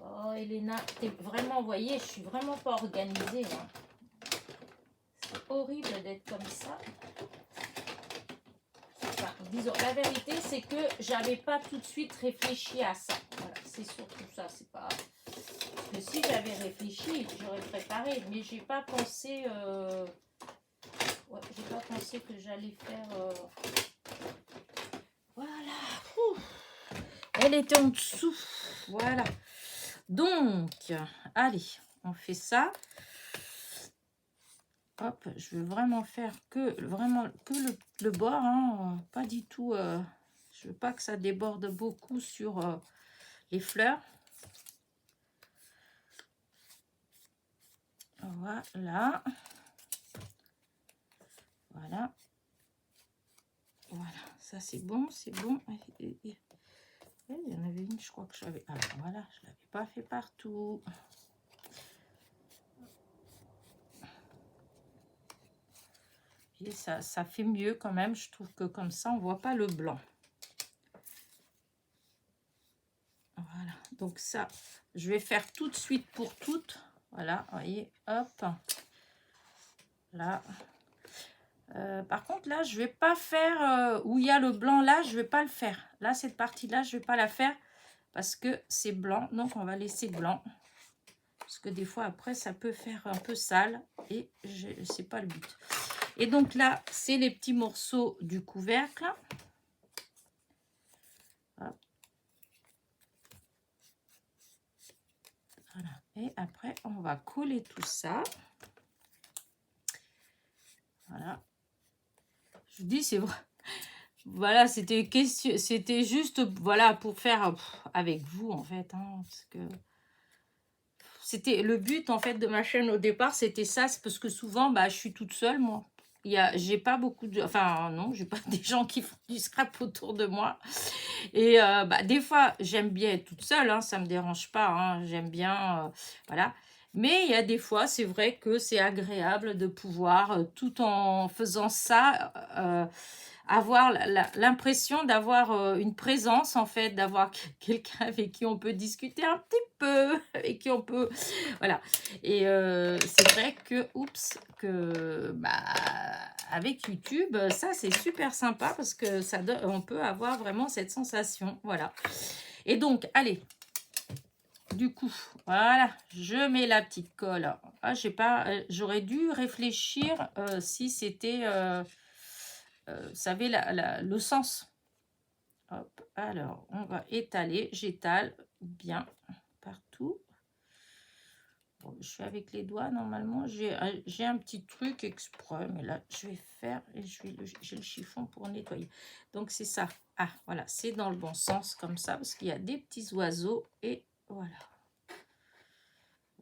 Oh, Elena, t'es vraiment, vous voyez, je suis vraiment pas organisée. Hein. C'est horrible d'être comme ça. Enfin, disons, la vérité, c'est que j'avais pas tout de suite réfléchi à ça. Voilà, c'est surtout ça. C'est pas. Parce que si j'avais réfléchi, j'aurais préparé, mais j'ai pas pensé. Ouais, j'ai pas pensé que j'allais faire. Voilà. Ouh. Elle était en dessous. Voilà. Donc, allez, on fait ça. Hop, je veux vraiment faire que le bord, hein, pas du tout. Je veux pas que ça déborde beaucoup sur les fleurs. Voilà. Voilà. Voilà, ça c'est bon, c'est bon. Il y en avait une, je crois que j'avais. Alors voilà, je l'avais pas fait partout. Et ça fait mieux quand même. Je trouve que comme ça, on voit pas le blanc. Voilà, donc ça, je vais faire tout de suite pour toutes. Voilà, vous voyez, hop. Là. Par contre, là, je vais pas faire où il y a le blanc là, je vais pas le faire. Là, cette partie-là, je vais pas la faire parce que c'est blanc. Donc, on va laisser blanc. Parce que des fois, après, ça peut faire un peu sale et c'est pas le but. Et donc là, c'est les petits morceaux du couvercle. Hop. Voilà. Et après, on va coller tout ça. Voilà. Je vous dis, c'est vrai. Voilà, c'était juste, voilà, pour faire avec vous, en fait. Hein, parce que c'était le but, en fait, de ma chaîne au départ, c'était ça. C'est parce que souvent, bah, je suis toute seule, moi. J'ai pas beaucoup de... Enfin, non, j'ai pas des gens qui font du scrap autour de moi. Et bah, des fois, j'aime bien être toute seule, hein, ça me dérange pas. Hein, j'aime bien, voilà. Mais il y a des fois, c'est vrai que c'est agréable de pouvoir, tout en faisant ça, avoir l'impression d'avoir une présence, en fait, d'avoir quelqu'un avec qui on peut discuter un petit peu, avec qui on peut... Voilà. Et c'est vrai que, bah, avec YouTube, ça, c'est super sympa parce que on peut avoir vraiment cette sensation. Voilà. Et donc, allez. Du coup, voilà, je mets la petite colle. Ah, j'aurais dû réfléchir si c'était vous savez, le sens. Hop, alors, on va étaler, j'étale bien partout. Bon, je suis avec les doigts, normalement, j'ai un petit truc exprès, mais là, je vais faire, et j'ai le chiffon pour nettoyer. Donc, c'est ça. Ah, voilà, c'est dans le bon sens, comme ça, parce qu'il y a des petits oiseaux, et voilà.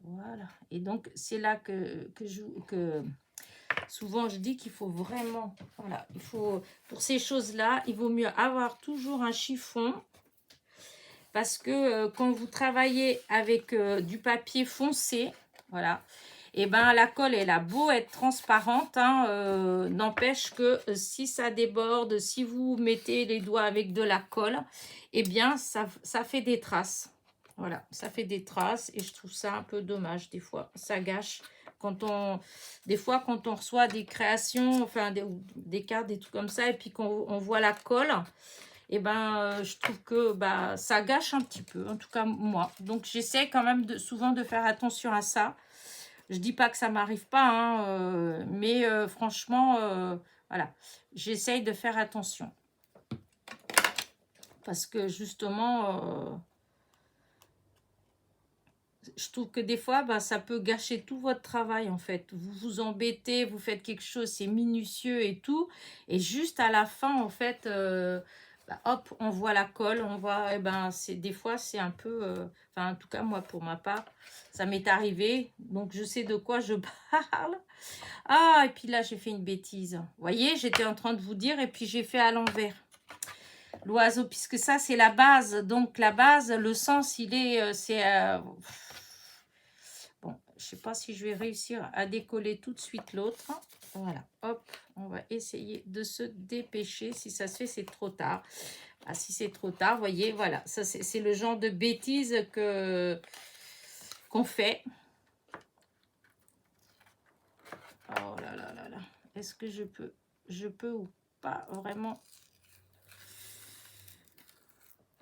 Voilà. Et donc, c'est là que souvent, je dis qu'il faut vraiment, voilà, il faut, pour ces choses-là, il vaut mieux avoir toujours un chiffon, parce que quand vous travaillez avec du papier foncé, voilà, et ben la colle, elle a beau être transparente, hein, n'empêche que si ça déborde, si vous mettez les doigts avec de la colle, et bien ça fait des traces. Voilà, ça fait des traces et je trouve ça un peu dommage des fois. Ça gâche des fois quand on reçoit des créations, enfin des cartes, des trucs comme ça, et puis qu'on voit la colle, et ben je trouve que bah ça gâche un petit peu, en tout cas moi. Donc j'essaie quand même souvent de faire attention à ça. Je dis pas que ça m'arrive pas, hein, mais franchement, voilà, j'essaye de faire attention. Parce que justement, je trouve que des fois, bah, ça peut gâcher tout votre travail, en fait. Vous vous embêtez, vous faites quelque chose, c'est minutieux et tout. Et juste à la fin, en fait, bah, hop, on voit la colle, on voit, eh ben, des fois, c'est un peu... enfin, en tout cas, moi, pour ma part, ça m'est arrivé. Donc, je sais de quoi je parle. Ah, et puis là, j'ai fait une bêtise. Vous voyez, j'étais en train de vous dire, et puis j'ai fait à l'envers. L'oiseau, puisque ça, c'est la base. Donc, la base, le sens, il est... bon, je sais pas si je vais réussir à décoller tout de suite l'autre. Voilà, hop, on va essayer de se dépêcher. Si ça se fait, c'est trop tard. Ah, si c'est trop tard, voyez, voilà. Ça, c'est le genre de bêtises qu'on fait. Oh là là là là. Est-ce que je peux ou pas vraiment...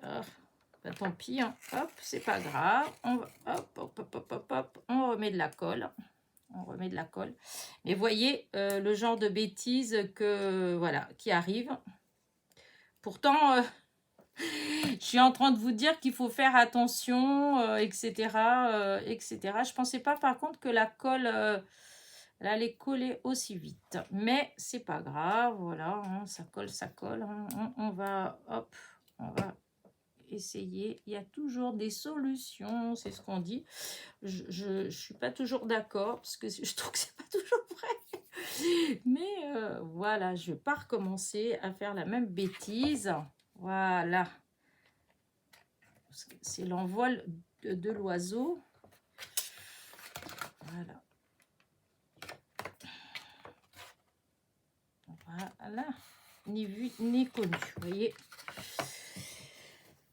Oh, bah, tant pis, hein. Hop, c'est pas grave. On va, hop, on remet de la colle. On remet de la colle. Mais voyez le genre de bêtises voilà, qui arrive. Pourtant, je suis en train de vous dire qu'il faut faire attention, etc., etc. Je pensais pas par contre que la colle, elle allait coller aussi vite. Mais c'est pas grave, voilà, hein, ça colle. Hein, on va, hop, on va essayer. Il y a toujours des solutions, c'est ce qu'on dit. Je suis pas toujours d'accord parce que je trouve que c'est pas toujours vrai. Mais voilà, je vais pas recommencer à faire la même bêtise. Voilà. C'est l'envol de l'oiseau. Voilà. Voilà. Ni vu ni connu. Vous voyez.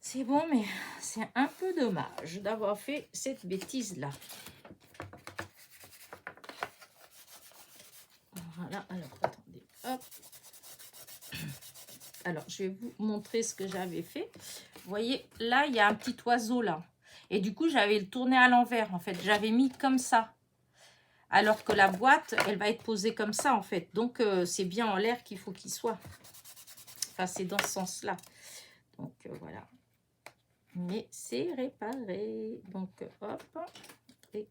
C'est bon, mais c'est un peu dommage d'avoir fait cette bêtise-là. Voilà, alors attendez, hop. Alors, je vais vous montrer ce que j'avais fait. Vous voyez, là, il y a un petit oiseau, là. Et du coup, j'avais le tourné à l'envers, en fait. J'avais mis comme ça. Alors que la boîte, elle va être posée comme ça, en fait. Donc, c'est bien en l'air qu'il faut qu'il soit. Enfin, c'est dans ce sens-là. Donc, voilà. Mais c'est réparé. Donc, hop. Et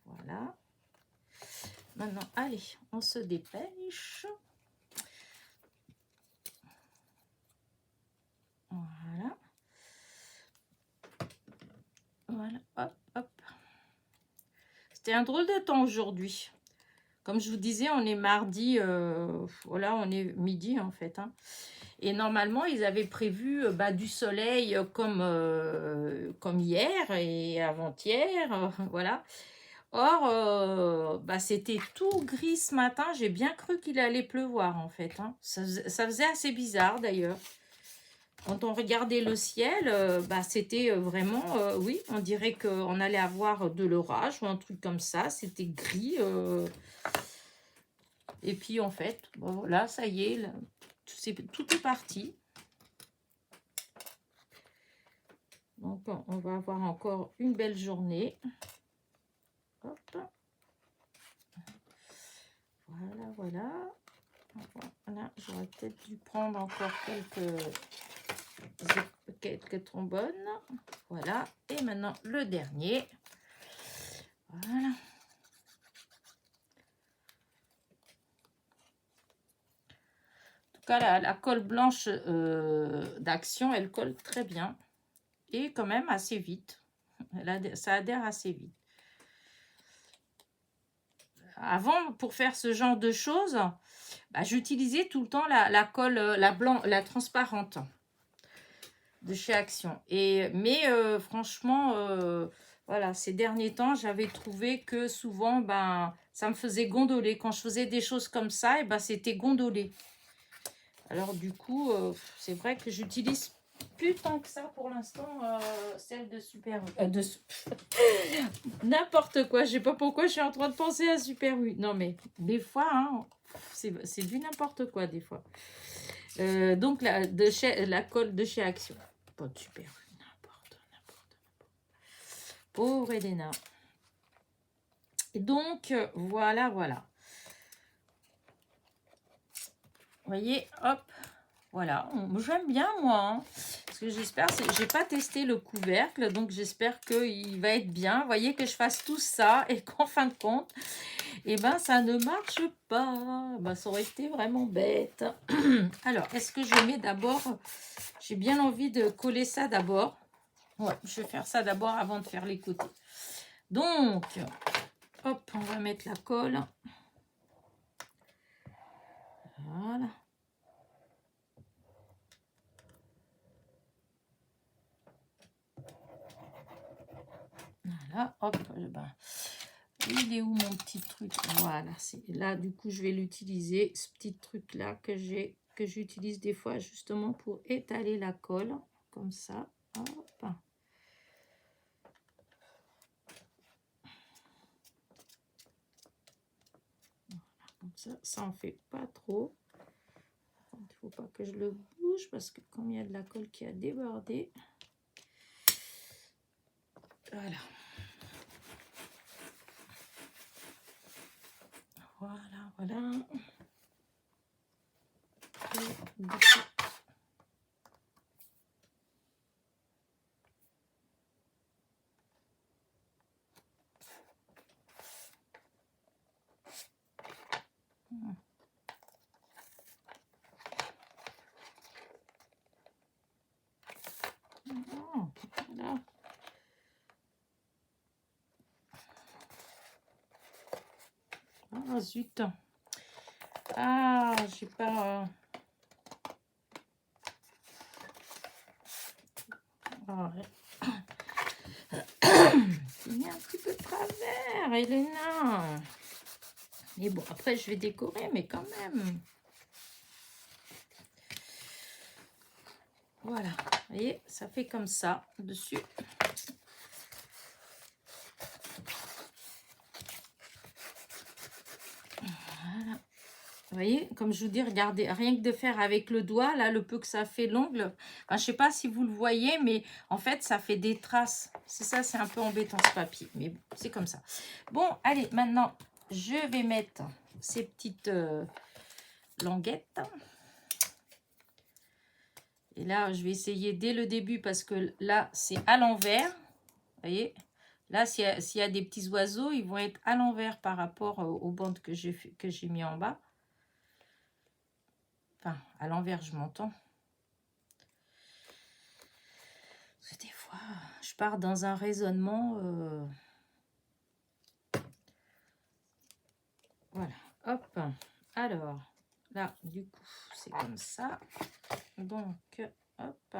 voilà. Maintenant, allez, on se dépêche. Voilà. Voilà, hop, hop. C'était un drôle de temps aujourd'hui. Comme je vous disais, on est mardi, voilà, on est midi en fait. Hein. Et normalement, ils avaient prévu du soleil comme hier et avant-hier, voilà. Or, c'était tout gris ce matin. J'ai bien cru qu'il allait pleuvoir en fait. Hein. Ça faisait assez bizarre d'ailleurs. Quand on regardait le ciel, c'était vraiment, oui, on dirait qu'on allait avoir de l'orage ou un truc comme ça. C'était gris. Et puis, en fait, bon, là, ça y est, là, tout est parti. Donc, on va avoir encore une belle journée. Hop. Voilà, voilà. Voilà, j'aurais peut-être dû prendre encore quelques trombones. Voilà, et maintenant le dernier. Voilà. En tout cas, la colle blanche d'Action, elle colle très bien. Et quand même assez vite. Ça adhère assez vite. Avant, pour faire ce genre de choses, bah, j'utilisais tout le temps la colle, la transparente de chez Action. Mais franchement, voilà, ces derniers temps, j'avais trouvé que souvent, ben, ça me faisait gondoler. Quand je faisais des choses comme ça, et ben, c'était gondolé. Alors du coup, c'est vrai que j'utilise plus tant que ça pour l'instant, celle de Super n'importe quoi. Je sais pas pourquoi je suis en train de penser à Super U. Non mais des fois, hein, c'est du n'importe quoi des fois. Donc la colle de chez Action. Pas de Super U, n'importe. Pauvre Elena. Et donc, voilà. Vous voyez, hop. Voilà, j'aime bien moi, hein, parce que j'espère, j'ai pas testé le couvercle, donc j'espère qu'il va être bien. Vous voyez que je fasse tout ça et qu'en fin de compte, eh ben ça ne marche pas. Ben, ça aurait été vraiment bête. Alors, est-ce que je mets d'abord, j'ai bien envie de coller ça d'abord. Ouais, je vais faire ça d'abord avant de faire les côtés. Donc, hop, on va mettre la colle. Voilà. Voilà, hop, ben, il est où mon petit truc? Voilà, c'est là, du coup, je vais l'utiliser, ce petit truc-là que j'utilise des fois justement pour étaler la colle, comme ça. Hop. Voilà, comme ça en fait pas trop. Il ne faut pas que je le bouge parce que comme il y a de la colle qui a débordé. Voilà. Voilà. Voilà. Ah, zut. Ah, j'ai pas... Ah, il est un petit peu de travers, Elena. Mais bon, après, je vais décorer, mais quand même. Voilà, vous voyez, ça fait comme ça, dessus. Voilà. Vous voyez, comme je vous dis, regardez, rien que de faire avec le doigt, là, le peu que ça fait l'ongle. Enfin, je ne sais pas si vous le voyez, mais en fait, ça fait des traces. C'est ça, c'est un peu embêtant ce papier, mais bon, c'est comme ça. Bon, allez, maintenant, je vais mettre ces petites languettes. Et là, je vais essayer dès le début parce que là, c'est à l'envers. Vous voyez, là, s'il y a des petits oiseaux, ils vont être à l'envers par rapport aux bandes que j'ai mis en bas. Enfin, à l'envers, je m'entends. Parce que des fois, je pars dans un raisonnement. Voilà, hop. Alors, là, du coup, c'est comme ça. Donc, hop.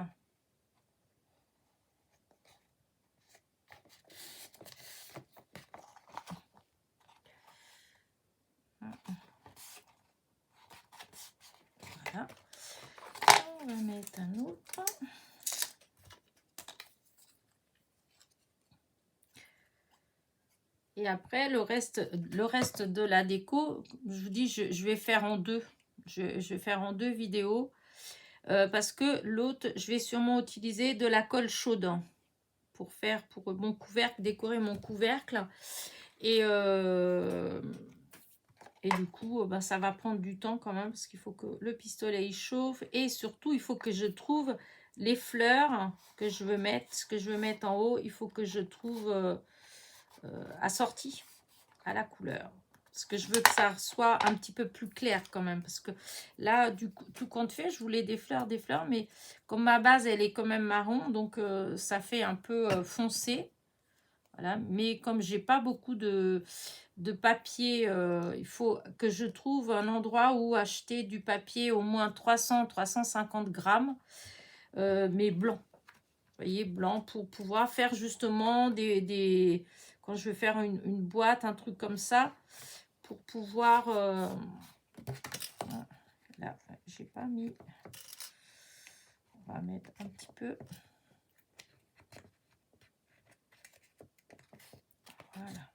Voilà. On va mettre un autre. Et après, le reste de la déco, je vous dis, je vais faire en deux. Je vais faire en deux vidéos. Parce que l'autre, je vais sûrement utiliser de la colle chaude pour mon couvercle, décorer mon couvercle. Et Et du coup, ben, ça va prendre du temps quand même parce qu'il faut que le pistolet il chauffe. Et surtout, il faut que je trouve les fleurs que je veux mettre. Ce que je veux mettre en haut, il faut que je trouve assorti à la couleur. Parce que je veux que ça soit un petit peu plus clair quand même. Parce que là, du coup, tout compte fait, je voulais des fleurs. Mais comme ma base, elle est quand même marron. Donc, ça fait un peu foncé. Voilà. Mais comme j'ai pas beaucoup de papier, il faut que je trouve un endroit où acheter du papier au moins 300-350 grammes, mais blanc. Vous voyez, blanc pour pouvoir faire justement quand je vais faire une boîte, un truc comme ça, pour pouvoir... là, j'ai pas mis... On va mettre un petit peu. Voilà.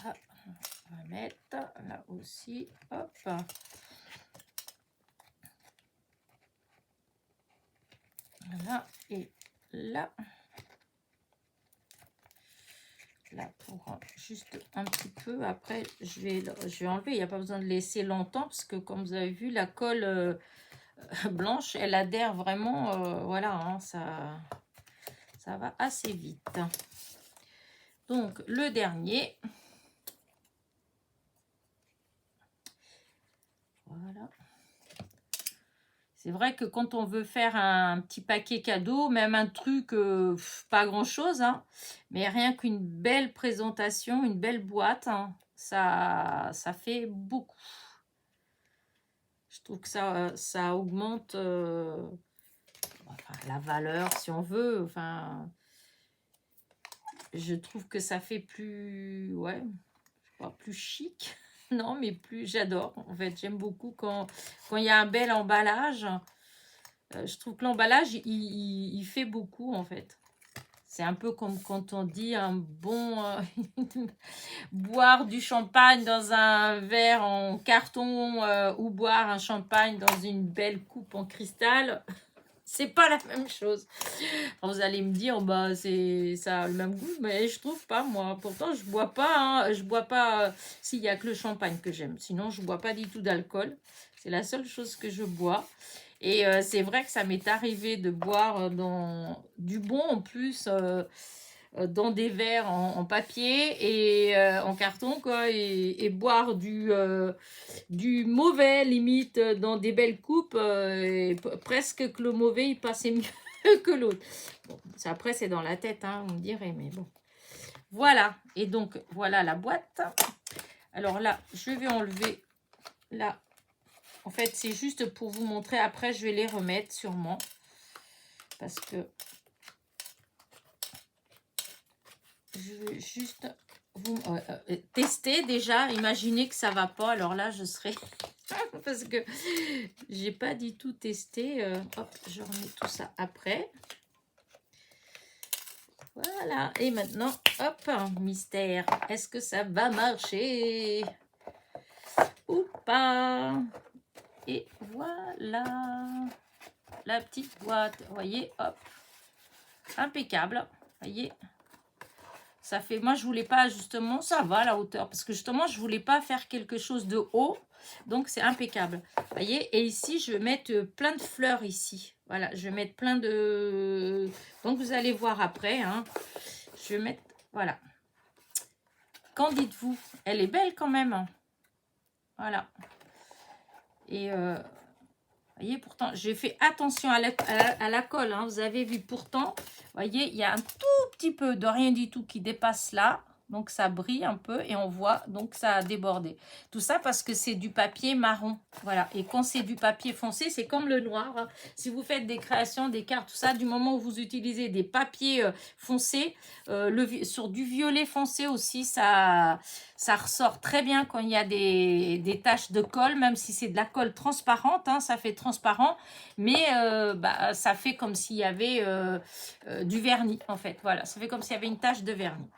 Là, on va mettre là aussi. Hop. Voilà. Et là. Là, pour juste un petit peu. Après, je vais enlever. Il n'y a pas besoin de laisser longtemps parce que, comme vous avez vu, la colle blanche, elle adhère vraiment. Voilà, hein, ça va assez vite. Donc, le dernier. Voilà. C'est vrai que quand on veut faire un petit paquet cadeau, même un truc, pas grand-chose, hein, mais rien qu'une belle présentation, une belle boîte, hein, ça fait beaucoup. Je trouve que ça augmente enfin, la valeur, si on veut. Enfin, je trouve que ça fait plus, ouais, pas plus chic. Non, mais plus, j'adore. En fait, j'aime beaucoup quand il y a un bel emballage. Je trouve que l'emballage, il fait beaucoup, en fait. C'est un peu comme quand on dit un bon... boire du champagne dans un verre en carton ou boire un champagne dans une belle coupe en cristal. C'est pas la même chose. Alors, vous allez me dire, bah, ça a le même goût, mais je trouve pas, moi. Pourtant, je bois pas, hein, je bois pas... s'il y a que le champagne que j'aime. Sinon, je bois pas du tout d'alcool. C'est la seule chose que je bois. Et c'est vrai que ça m'est arrivé de boire du bon en plus, dans des verres en papier et en carton, quoi, et boire du mauvais, limite, dans des belles coupes, et presque que le mauvais, il passait mieux que l'autre. Bon, après, c'est dans la tête, hein, on me dirait, mais bon. Voilà, et donc, voilà la boîte. Alors là, je vais enlever là. En fait, c'est juste pour vous montrer. Après, je vais les remettre sûrement. Parce que je vais juste vous tester déjà. Imaginez que ça ne va pas. Alors là, je serai... parce que j'ai pas du tout testé. Hop, je remets tout ça après. Voilà. Et maintenant, hop, mystère. Est-ce que ça va marcher ou pas? Et voilà la petite boîte. Vous voyez, hop, impeccable. Vous voyez, ça fait... Moi, je voulais pas, justement, ça va à la hauteur. Parce que, justement, je voulais pas faire quelque chose de haut. Donc, c'est impeccable. Vous voyez, et ici, je vais mettre plein de fleurs ici. Voilà, je vais mettre plein de... Donc, vous allez voir après. Hein. Je vais mettre... Voilà. Qu'en dites-vous? Elle est belle quand même. Hein. Voilà. Et... vous voyez, pourtant, j'ai fait attention à la colle. Hein, vous avez vu, pourtant, vous voyez, il y a un tout petit peu de rien du tout qui dépasse là. Donc, ça brille un peu et on voit, donc, ça a débordé. Tout ça parce que c'est du papier marron. Voilà. Et quand c'est du papier foncé, c'est comme le noir. Hein. Si vous faites des créations, des cartes, tout ça, du moment où vous utilisez des papiers foncés, sur du violet foncé aussi, ça ressort très bien quand il y a des taches de colle, même si c'est de la colle transparente, hein, ça fait transparent, mais ça fait comme s'il y avait du vernis, en fait. Voilà, ça fait comme s'il y avait une tache de vernis.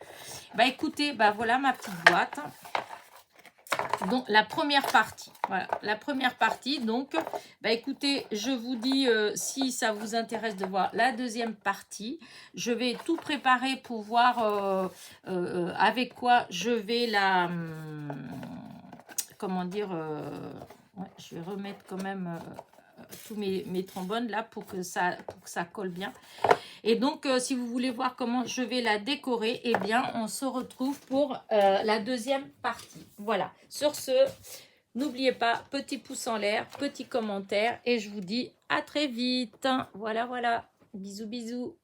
Bah écoutez, voilà ma petite boîte. Donc, la première partie. Voilà, la première partie. Donc, bah, écoutez, je vous dis, si ça vous intéresse de voir la deuxième partie, je vais tout préparer pour voir avec quoi je vais la... comment dire... ouais, je vais remettre quand même tous mes trombones là pour que ça colle bien. Et donc, si vous voulez voir comment je vais la décorer, eh bien, on se retrouve pour la deuxième partie. Voilà. Sur ce, n'oubliez pas, petit pouce en l'air, petit commentaire, et je vous dis à très vite. Voilà, voilà. Bisous, bisous.